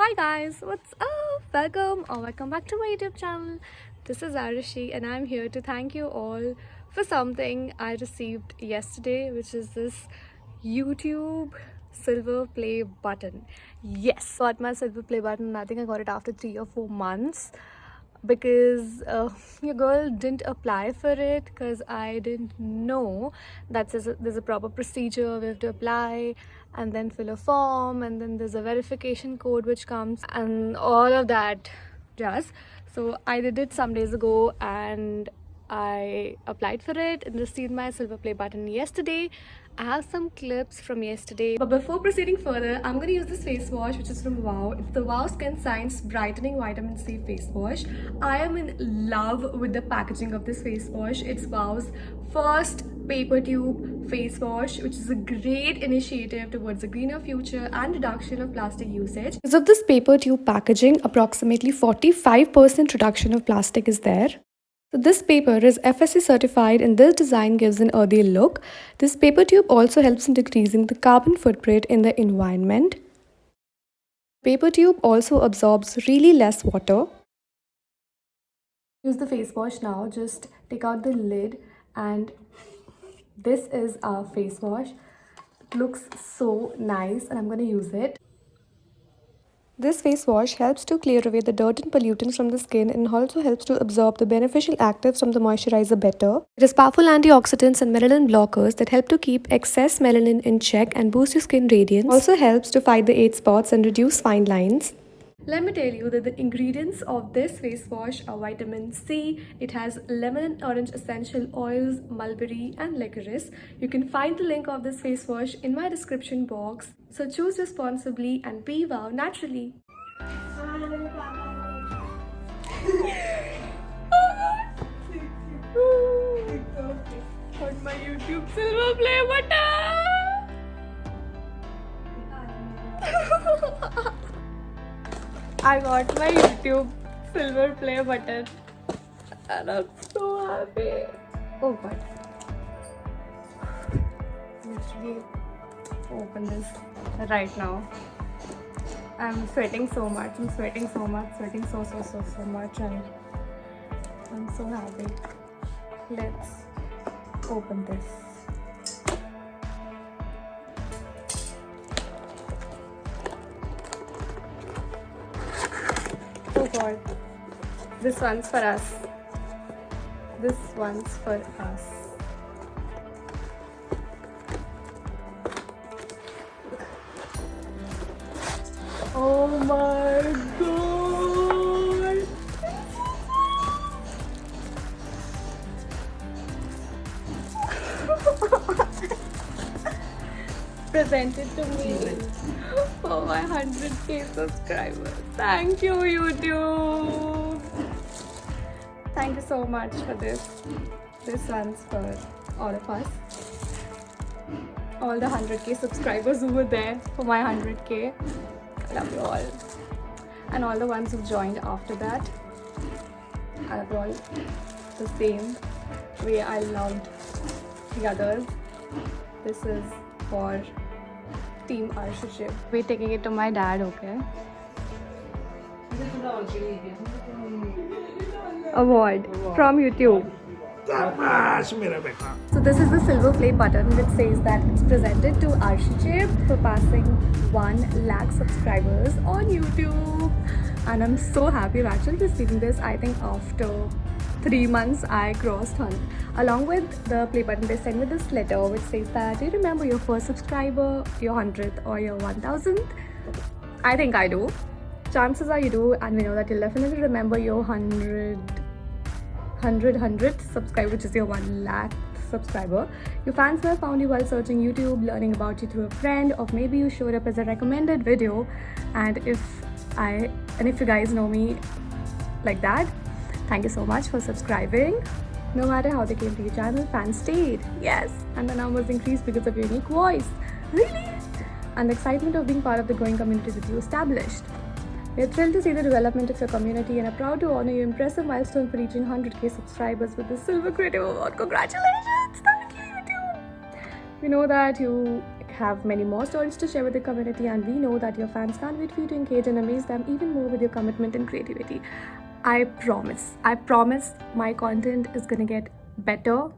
Hi guys, what's up? Welcome back to my YouTube channel. This is Arishi and I'm here to thank you all for something I received yesterday, which is this YouTube silver play button. Yes, got my silver play button. I think I got it after 3 or 4 months because your girl didn't apply for it because I didn't know that there's a proper procedure. We have to apply and then fill a form, and then there's a verification code which comes and all of that jazz. So I did it some days ago and I applied for it and received my silver play button yesterday. I have some clips from yesterday. But before proceeding further, I'm going to use this face wash which is from Wow. It's the Wow Skin Science Brightening Vitamin C face wash. I am in love with the packaging of this face wash. It's Wow's first paper tube face wash, which is a great initiative towards a greener future and reduction of plastic usage. Because of this paper tube packaging, approximately 45% reduction of plastic is there. So this paper is FSC certified and this design gives an earthy look. This paper tube also helps in decreasing the carbon footprint in the environment. Paper tube also absorbs really less water. Use the face wash now. Just take out the lid and this is our face wash. It looks so nice and I'm going to use it. This face wash helps to clear away the dirt and pollutants from the skin and also helps to absorb the beneficial actives from the moisturizer better. It has powerful antioxidants and melanin blockers that help to keep excess melanin in check and boost your skin radiance. Also helps to fight the age spots and reduce fine lines. Let me tell you that the ingredients of this face wash are vitamin C. It has lemon and orange essential oils, mulberry and licorice. You can find the link of this face wash in my description box. So choose responsibly and be wow naturally. On my YouTube silver play button. I got my YouTube silver play button and I'm so happy. Oh god. Literally open this right now. I'm sweating so much. Sweating so much and I'm so happy. Let's open this. Oh god, this one's for us. This one's for us. Oh my god! Presented to me for my 100k subscribers. Thank you, YouTube. Thank you so much for this. This one's for all of us. All the 100k subscribers who were there for my 100k. I love you all. And all the ones who joined after that. I love you all the same way I loved the others. This is for Team Arshiship. We're taking it to my dad, okay? Award from YouTube. So this is the silver play button which says that it's presented to Arshiship for passing 1 lakh subscribers on YouTube. And I'm so happy of actually receiving this. I think after 3 months I crossed 100. Along with the play button, they send me this letter which says that, do you remember your first subscriber, your 100th or your 1000th? I think I do. Chances are you do, and we know that you'll definitely remember your 100th subscriber, which is your 1 lakh subscriber. Your fans may have found you while searching YouTube, learning about you through a friend, or maybe you showed up as a recommended video. And if you guys know me like that, thank you so much for subscribing. No matter how they came to your channel, fans stayed. Yes, and the numbers increased because of your unique voice. Really? And the excitement of being part of the growing community with you established. We are thrilled to see the development of your community and are proud to honor your impressive milestone for reaching 100k subscribers with the Silver Creative Award. Congratulations! Thank you, YouTube! We know that you have many more stories to share with the community, and we know that your fans can't wait for you to engage and amaze them even more with your commitment and creativity. I promise my content is gonna get better.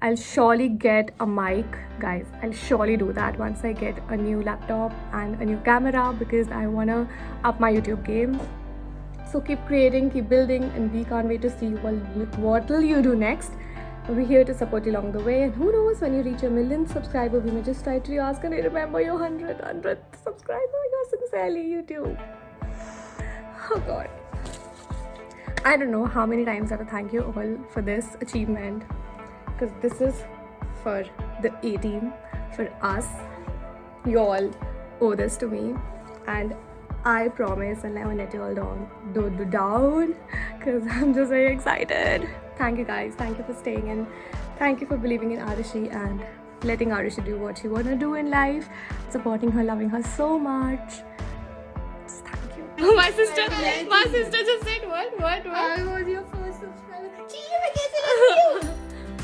I'll surely get a mic, guys. I'll surely do that once I get a new laptop and a new camera, because I wanna up my YouTube game. So keep creating, keep building, and we can't wait to see what will you do next. We're here to support you along the way, and who knows, when you reach a million subscriber, we may just try to ask and remember your 100th subscriber. You're sincerely YouTube. Oh God. I don't know how many times I have to thank you all for this achievement, because this is for the A team, for us. You all owe this to me, and I promise I'll never let you all down, because I'm just very excited. Thank you guys, thank you for staying in, thank you for believing in Arushi and letting Arushi do what she wanna do in life, supporting her, loving her so much. Just thank you. My sister just said what? I was your first subscriber.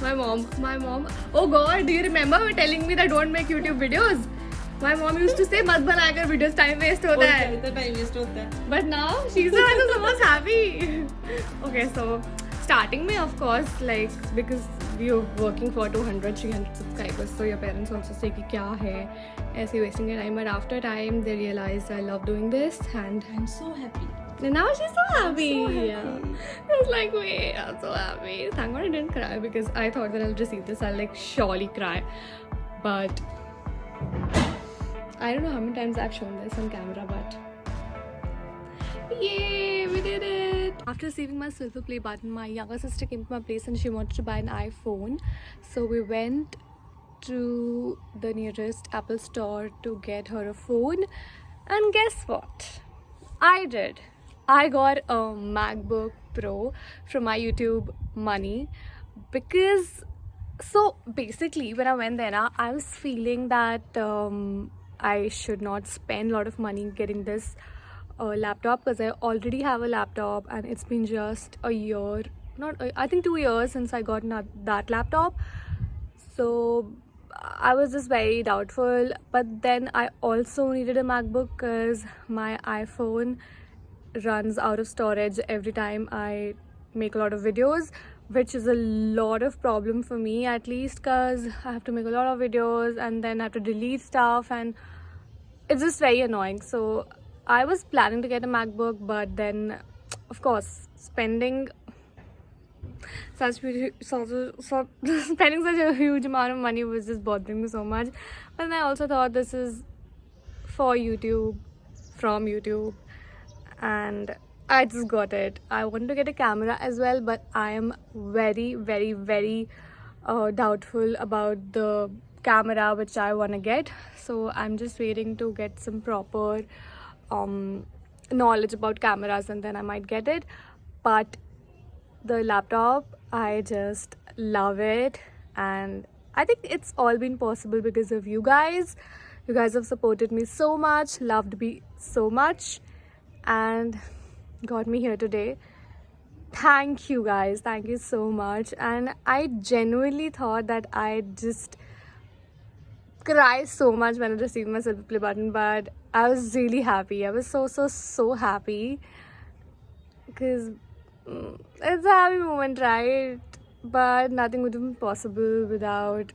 My mom. Oh God, do you remember her telling me that don't make YouTube videos? My mom used to say मत बनाकर videos, time waste होता है. But now she's the one who's the most happy. Okay, so starting में, of course, like, because we are working for 200-300 subscribers, so your parents also say कि क्या है ऐसे wasting your time. But after time they realized I love doing this, and I'm so happy. and now she's so happy. I'm so happy. Yeah. It's like, wait, I'm so happy. Thank God I didn't cry, because I thought that I'll receive this, I'll like surely cry. But I don't know how many times I've shown this on camera, but yay, we did it! After receiving my silver play button, my younger sister came to my place and she wanted to buy an iPhone. So we went to the nearest Apple store to get her a phone. And guess what? I did. I got a MacBook Pro from my YouTube money, because so basically when I went there now, I was feeling that I should not spend a lot of money getting this laptop, because I already have a laptop and it's been just a year, I think 2 years since I got that laptop. So I was just very doubtful. But then I also needed a MacBook, because my iPhone runs out of storage every time I make a lot of videos, which is a lot of problem for me, at least, because I have to make a lot of videos and then I have to delete stuff, and it's just very annoying. So I was planning to get a MacBook, but then of course spending such a huge amount of money was just bothering me so much. But then I also thought this is for YouTube, from YouTube, and I just got it. I wanted to get a camera as well, but I am very doubtful about the camera which I want to get. So I'm just waiting to get some proper knowledge about cameras, and then I might get it. But the laptop, I just love it, and I think it's all been possible because of you guys. You guys have supported me so much, loved me so much, and got me here today. Thank you guys, thank you so much. And I genuinely thought that I'd just cry so much when I received my silver play button, but I was really happy. I was so happy, because it's a happy moment, right? But nothing would have been possible without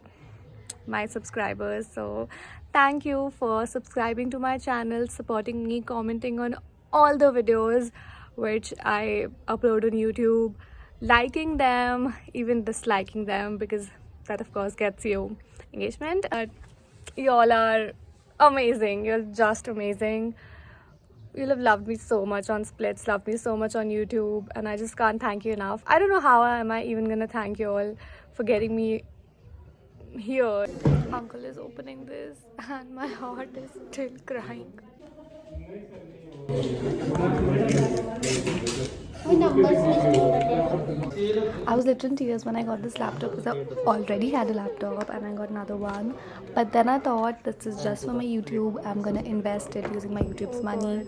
my subscribers. So thank you for subscribing to my channel, supporting me, commenting on all the videos which I upload on YouTube, liking them, even disliking them, because that of course gets you engagement. You all are amazing. You're just amazing. You'll have loved me so much on Splits, loved me so much on YouTube, and I just can't thank you enough. I don't know how am I even gonna thank you all for getting me here. Uncle is opening this and my heart is still crying. I was literally in tears when I got this laptop, because I already had a laptop and I got another one. But then I thought, this is just for my YouTube. I'm gonna invest it using my YouTube's money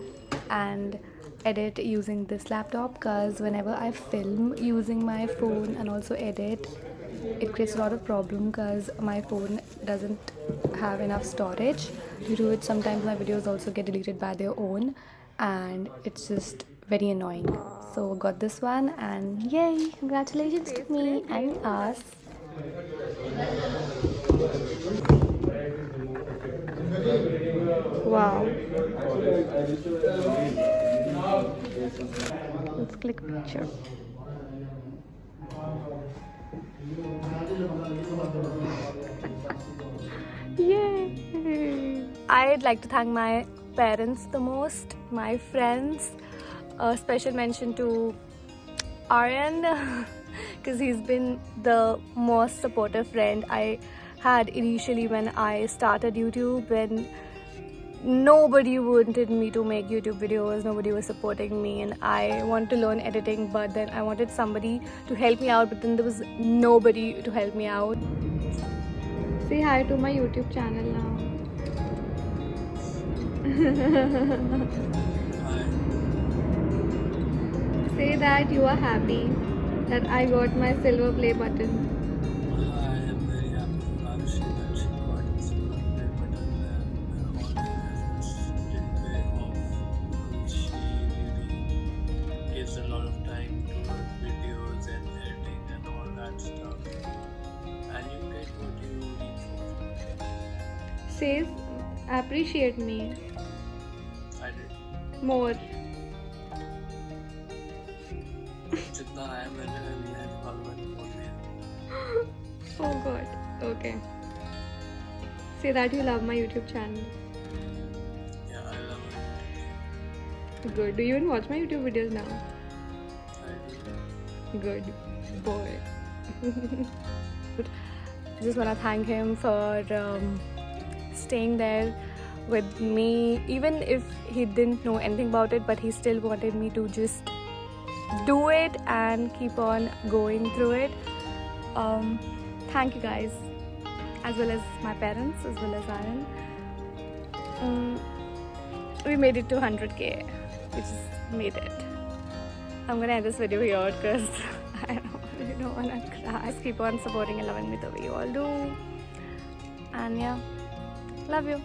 and edit using this laptop, because whenever I film using my phone and also edit, it creates a lot of problem because my phone doesn't have enough storage. Due to it, sometimes my videos also get deleted by their own, and it's just very annoying. So got this one, and yay, congratulations to me and us. Wow. Let's click picture. Yay! I'd like to thank my parents the most, my friends. A special mention to Aryan because he's been the most supportive friend I had initially when I started YouTube, when nobody wanted me to make YouTube videos, nobody was supporting me, and I wanted to learn editing, but then I wanted somebody to help me out, but then there was nobody to help me out. Say hi to my YouTube channel now. Say that you are happy that I got my silver play button. I am very happy for Arushi that she got this birthday button and all the efforts did pay off because she really gives a lot of time to her videos and editing and all that stuff. And you get what you need for. Says appreciate me I did. more. जितना आया मैंने लिया है निकाल मैंने बोल दिया. Oh god. Okay. Say that you love my YouTube channel. Yeah, I love it. Good. Do you even watch my YouTube videos now? I do. Good boy. Just wanna thank him for staying there with me, even if he didn't know anything about it, but he still wanted me to just do it and keep on going through it. Thank you guys, as well as my parents, as well as Aaron. We made it to 100k. We just made it. I'm gonna end this video here because I don't wanna cry. Just keep on supporting and loving me the way you all do. And yeah, love you.